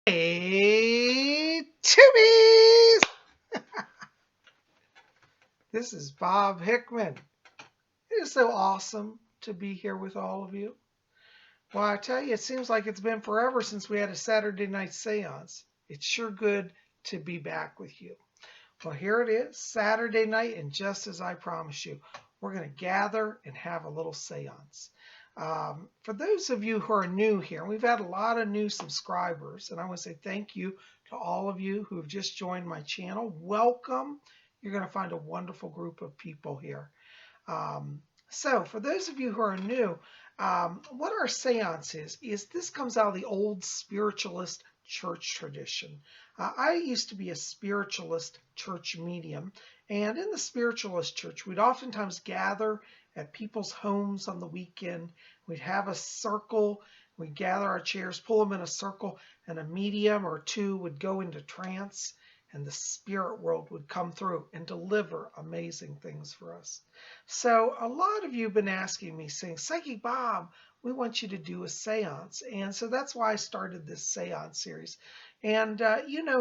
Hey, Tubies! This is Bob Hickman. It is so awesome to be here with all of you. Well, I tell you, it seems like it's been forever since we had a Saturday night seance. It's sure good to be back with you. Well, here it is, Saturday night, and just as I promised you, we're going to gather and have a little seance. For those of you who are new here, we've had a lot of new subscribers, and I want to say thank you to all of you who have just joined my channel. Welcome. You're going to find a wonderful group of people here. So for those of you who are new, what our seance is this comes out of the old spiritualist church tradition. I used to be a spiritualist church medium, and in the spiritualist church, we'd oftentimes gather at people's homes on the weekend. We'd have a circle, we'd gather our chairs, pull them in a circle, and a medium or two would go into trance, and the spirit world would come through and deliver amazing things for us. So a lot of you have been asking me, saying, Psychic Bob, we want you to do a seance. And so that's why I started this seance series. And,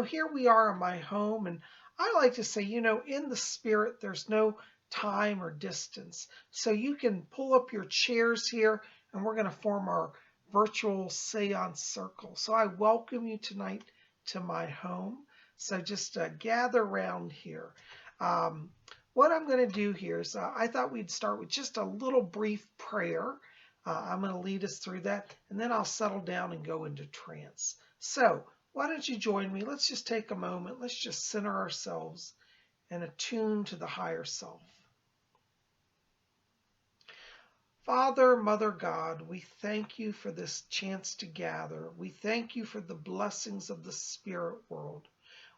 here we are in my home. And I like to say, in the spirit, there's no time or distance. So you can pull up your chairs here, and we're going to form our virtual seance circle. So I welcome you tonight to my home. So just gather around here. What I'm going to do here is I thought we'd start with just a little brief prayer. I'm going to lead us through that, and then I'll settle down and go into trance. So why don't you join me? Let's just take a moment. Let's just center ourselves and attune to the higher self. Father, Mother God, we thank you for this chance to gather. We thank you for the blessings of the spirit world.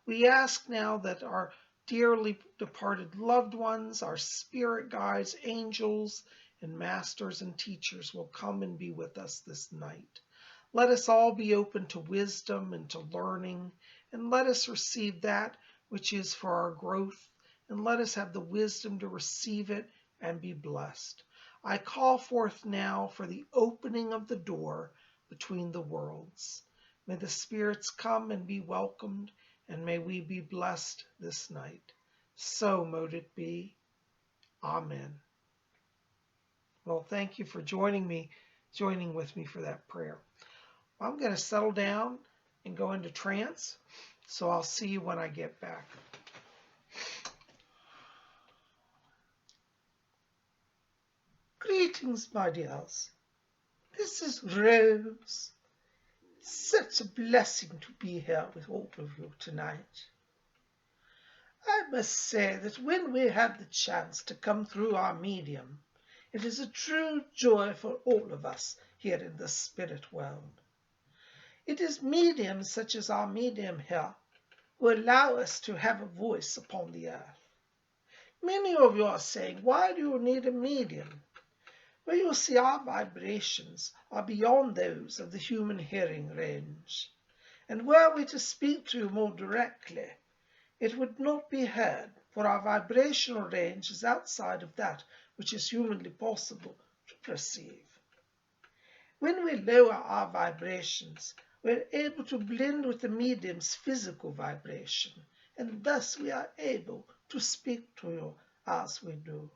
We ask now that our dearly departed loved ones, our spirit guides, angels, and masters and teachers will come and be with us this night. Let us all be open to wisdom and to learning, and let us receive that which is for our growth, and let us have the wisdom to receive it and be blessed. I call forth now for the opening of the door between the worlds. May the spirits come and be welcomed, and may we be blessed this night. So mote it be. Amen. Well, thank you for joining with me for that prayer. I'm going to settle down and go into trance, so I'll see you when I get back. Greetings, my dears. This is Rose. Such a blessing to be here with all of you tonight. I must say that when we have the chance to come through our medium, it is a true joy for all of us here in the spirit world. It is mediums such as our medium here who allow us to have a voice upon the earth. Many of you are saying, why do you need a medium? Well, you see, our vibrations are beyond those of the human hearing range, and were we to speak to you more directly, it would not be heard, for our vibrational range is outside of that which is humanly possible to perceive. When we lower our vibrations, we're able to blend with the medium's physical vibration, and thus we are able to speak to you as we do.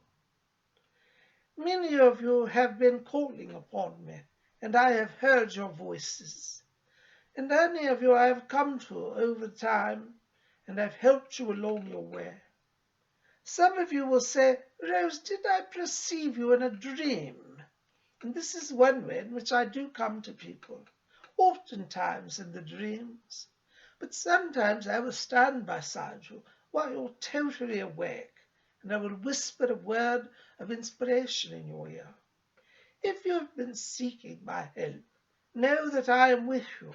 Many of you have been calling upon me, and I have heard your voices. And any of you I have come to over time, and I've helped you along your way. Some of you will say, Rose, did I perceive you in a dream? And this is one way in which I do come to people, oftentimes in the dreams. But sometimes I will stand beside you while you're totally awake, and I will whisper a word of inspiration in your ear. If you have been seeking my help, know that I am with you.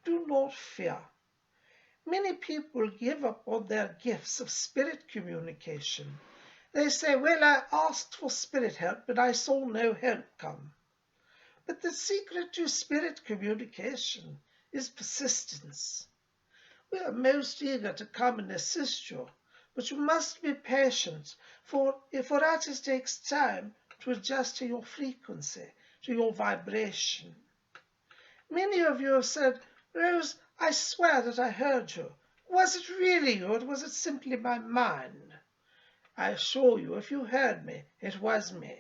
Do not fear. Many people give up on their gifts of spirit communication. They say, well, I asked for spirit help, but I saw no help come. But the secret to spirit communication is persistence. We are most eager to come and assist you, but you must be patient, for that it takes time to adjust to your frequency, to your vibration. Many of you have said, Rose, I swear that I heard you. Was it really you, or was it simply my mind? I assure you, if you heard me, it was me,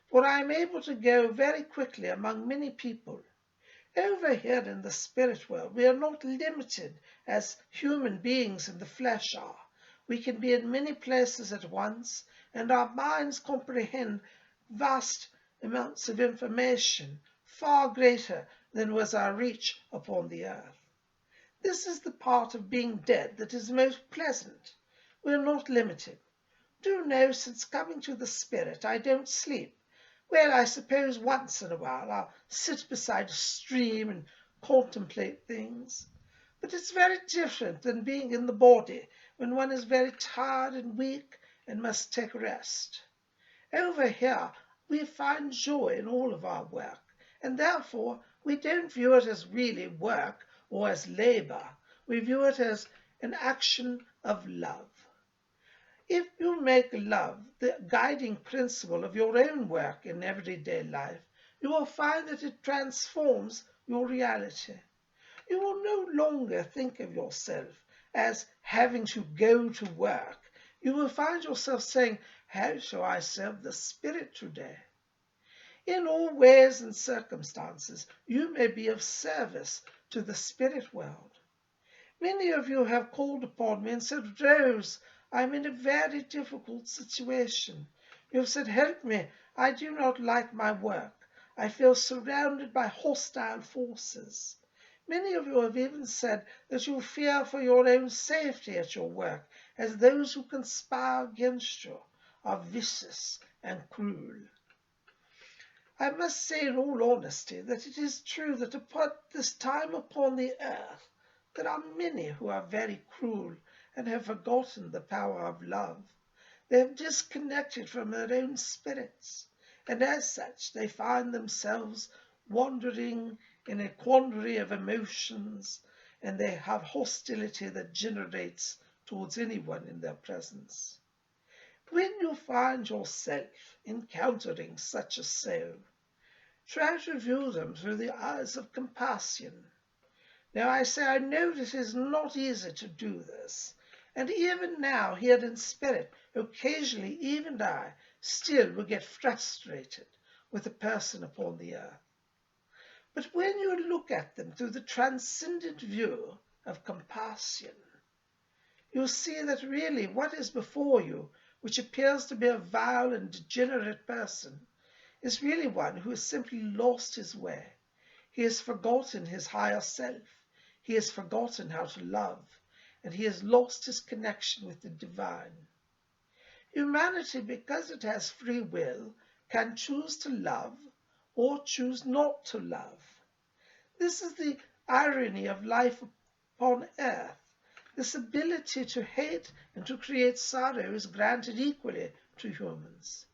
for I am able to go very quickly among many people. Over here in the spirit world, we are not limited as human beings in the flesh are. We can be in many places at once, and our minds comprehend vast amounts of information, far greater than was our reach upon the earth. This is the part of being dead that is most pleasant. We are not limited. Do you know, since coming to the spirit, I don't sleep. Well, I suppose once in a while I'll sit beside a stream and contemplate things. But it's very different than being in the body when one is very tired and weak and must take rest. Over here we find joy in all of our work, and therefore we don't view it as really work or as labor. We view it as an action of love. If you make love the guiding principle of your own work in everyday life, you will find that it transforms your reality. You will no longer think of yourself as having to go to work. You will find yourself saying, how shall I serve the Spirit today? In all ways and circumstances, you may be of service to the spirit world. Many of you have called upon me and said, Rose, I'm in a very difficult situation. You have said, help me. I do not like my work. I feel surrounded by hostile forces. Many of you have even said that you fear for your own safety at your work, as those who conspire against you are vicious and cruel. I must say in all honesty that it is true that at this time upon the earth there are many who are very cruel and have forgotten the power of love. They have disconnected from their own spirits, and as such they find themselves wandering in a quandary of emotions, and they have hostility that generates towards anyone in their presence. When you find yourself encountering such a soul, try to view them through the eyes of compassion. Now I say I know it is not easy to do this, and even now here in spirit, occasionally even I still will get frustrated with a person upon the earth. But when you look at them through the transcendent view of compassion, you see that really what is before you, which appears to be a vile and degenerate person, is really one who has simply lost his way. He has forgotten his higher self. He has forgotten how to love, and he has lost his connection with the divine. Humanity, because it has free will, can choose to love or choose not to love. This is the irony of life upon earth. This ability to hate and to create sorrow is granted equally to humans.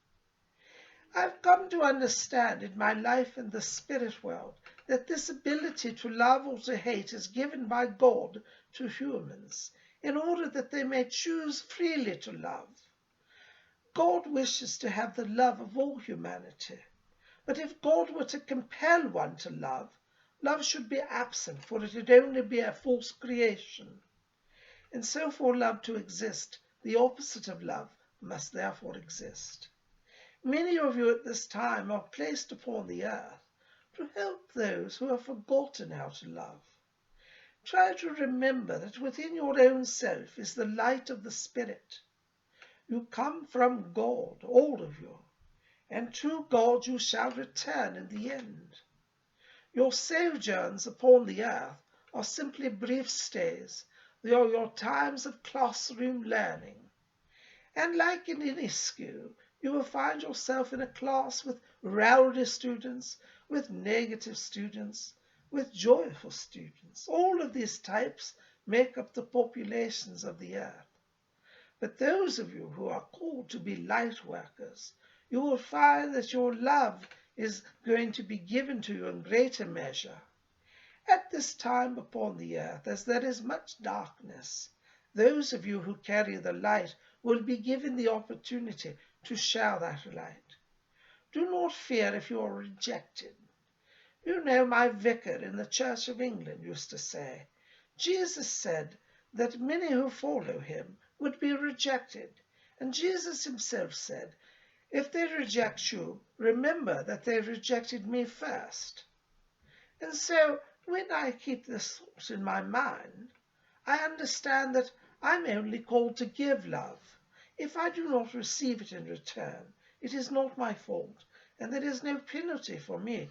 I've come to understand in my life in the spirit world that this ability to love or to hate is given by God to humans in order that they may choose freely to love. God wishes to have the love of all humanity, but if God were to compel one to love, love should be absent, for it would only be a false creation. And so for love to exist, the opposite of love must therefore exist. Many of you at this time are placed upon the earth to help those who have forgotten how to love. Try to remember that within your own self is the light of the Spirit. You come from God, all of you, and to God you shall return in the end. Your sojourns upon the earth are simply brief stays. They are your times of classroom learning. And like in any school, you will find yourself in a class with rowdy students, with negative students, with joyful students. All of these types make up the populations of the earth. But those of you who are called to be light workers, you will find that your love is going to be given to you in greater measure. At this time upon the earth, as there is much darkness, those of you who carry the light will be given the opportunity to share that light. Do not fear if you are rejected. You know, my vicar in the Church of England used to say, Jesus said that many who follow him would be rejected. And Jesus himself said, if they reject you, remember that they rejected me first. And so when I keep this thought in my mind, I understand that I'm only called to give love. If I do not receive it in return, it is not my fault, and there is no penalty for me.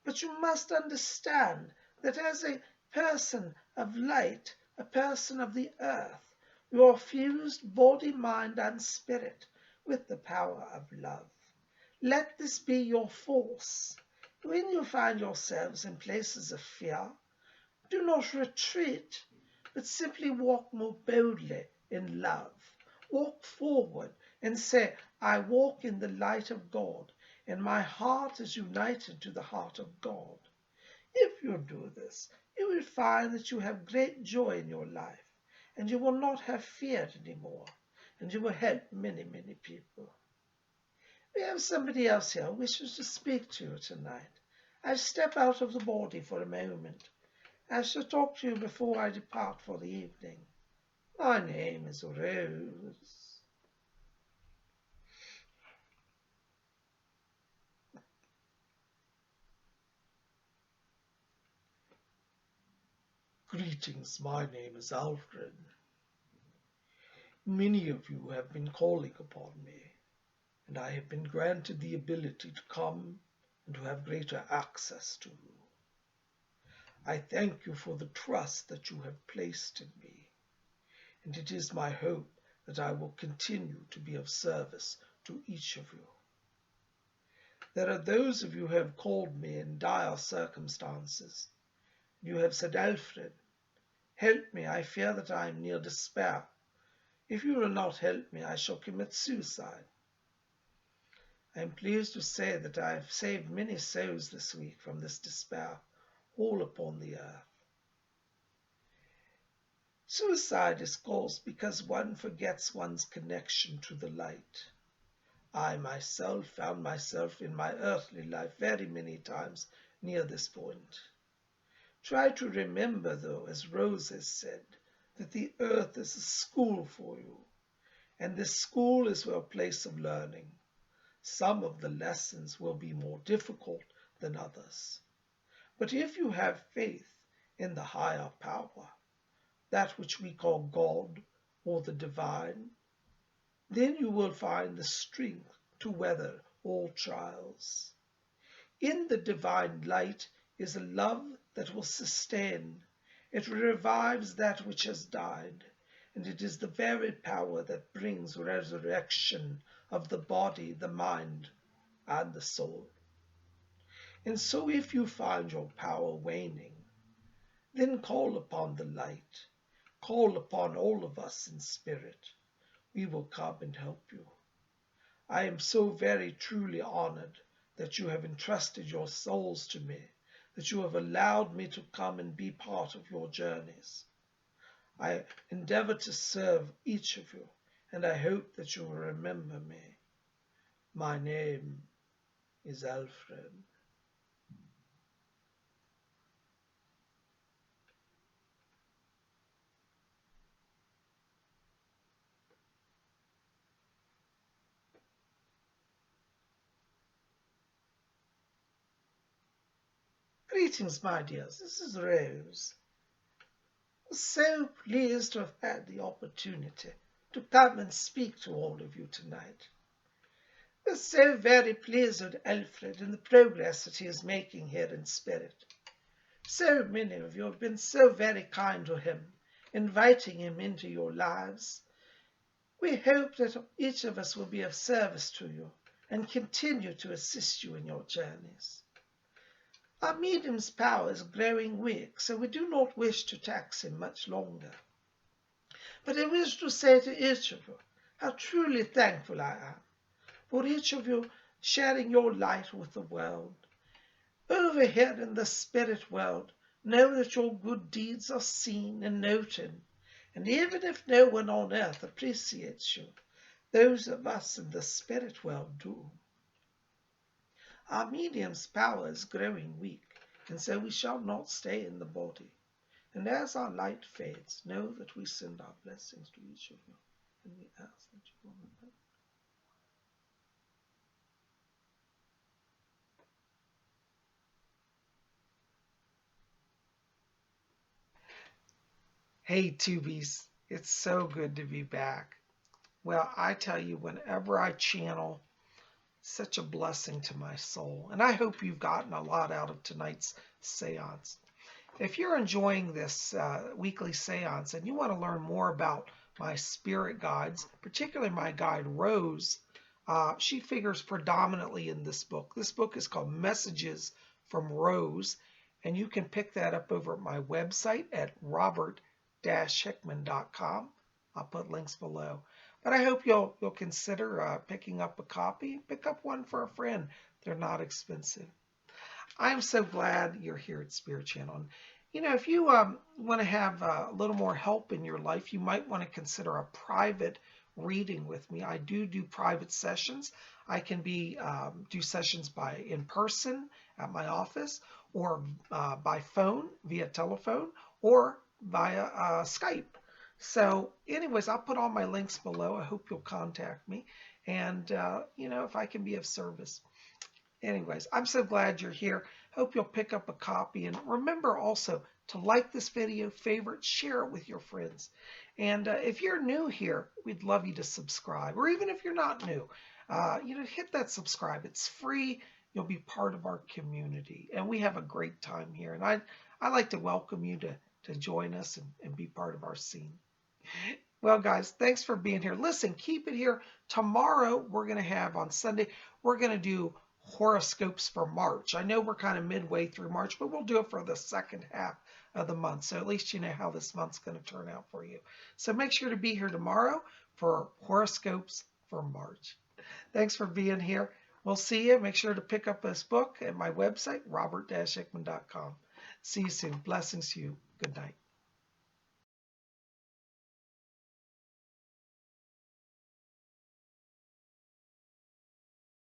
But you must understand that as a person of light, a person of the earth, you are fused body, mind, and spirit with the power of love. Let this be your force. When you find yourselves in places of fear, do not retreat, but simply walk more boldly in love. Walk forward and say, I walk in the light of God, and my heart is united to the heart of God. If you do this, you will find that you have great joy in your life, and you will not have fear anymore, and you will help many, many people. We have somebody else here who wishes to speak to you tonight. I step out of the body for a moment. I shall talk to you before I depart for the evening. My name is Rose. Greetings, my name is Alfred. Many of you have been calling upon me, and I have been granted the ability to come and to have greater access to you. I thank you for the trust that you have placed in me, and it is my hope that I will continue to be of service to each of you. There are those of you who have called me in dire circumstances. You have said, Alfred, help me, I fear that I am near despair. If you will not help me, I shall commit suicide. I am pleased to say that I have saved many souls this week from this despair, all upon the earth. Suicide is caused because one forgets one's connection to the light. I myself found myself in my earthly life very many times near this point. Try to remember, though, as Rose has said, that the earth is a school for you, and this school is your place of learning. Some of the lessons will be more difficult than others. But if you have faith in the higher power, that which we call God or the divine, then you will find the strength to weather all trials. In the divine light is a love that will sustain. It revives that which has died, and it is the very power that brings resurrection of the body, the mind, and the soul. And so if you find your power waning, then call upon the light. Call upon all of us in spirit. We will come and help you. I am so very truly honored that you have entrusted your souls to me, that you have allowed me to come and be part of your journeys. I endeavor to serve each of you, and I hope that you will remember me. My name is Alfred. Greetings, my dears. This is Rose. So pleased to have had the opportunity to come and speak to all of you tonight. We're so very pleased with Alfred and the progress that he is making here in spirit. So many of you have been so very kind to him, inviting him into your lives. We hope that each of us will be of service to you and continue to assist you in your journeys. Our medium's power is growing weak, so we do not wish to tax him much longer. But I wish to say to each of you how truly thankful I am for each of you sharing your light with the world. Over here in the spirit world, know that your good deeds are seen and noted, and even if no one on earth appreciates you, those of us in the spirit world do. Our medium's power is growing weak, and so we shall not stay in the body. And as our light fades, know that we send our blessings to each of you, and we ask that you will remember. Hey, Tubies, it's so good to be back. Well, I tell you, whenever I channel, such a blessing to my soul. And I hope you've gotten a lot out of tonight's seance. If you're enjoying this weekly seance and you want to learn more about my spirit guides, particularly my guide Rose, she figures predominantly in this book. This book is called Messages from Rose, and you can pick that up over at my website at robert-hickman.com. I'll put links below. But I hope you'll consider picking up a copy. Pick up one for a friend. They're not expensive. I'm so glad you're here at Spirit Channel. And, you know, if you want to have a little more help in your life, you might want to consider a private reading with me. I do private sessions. I can do sessions in person at my office, or by phone via telephone, or via Skype. So anyways, I'll put all my links below. I hope you'll contact me, and you know, if I can be of service. Anyways, I'm so glad you're here. Hope you'll pick up a copy. And remember also to like this video, favorite, share it with your friends. And if you're new here, we'd love you to subscribe. Or even if you're not new, you know, hit that subscribe. It's free. You'll be part of our community. And we have a great time here. And I'd like to welcome you to join us and be part of our scene. Well, guys, thanks for being here. Listen, keep it here. Tomorrow, we're going to have on Sunday, we're going to do horoscopes for March. I know we're kind of midway through March, but we'll do it for the second half of the month. So at least you know how this month's going to turn out for you. So make sure to be here tomorrow for horoscopes for March. Thanks for being here. We'll see you. Make sure to pick up this book at my website, robert-hickman.com. See you soon. Blessings to you. Good night.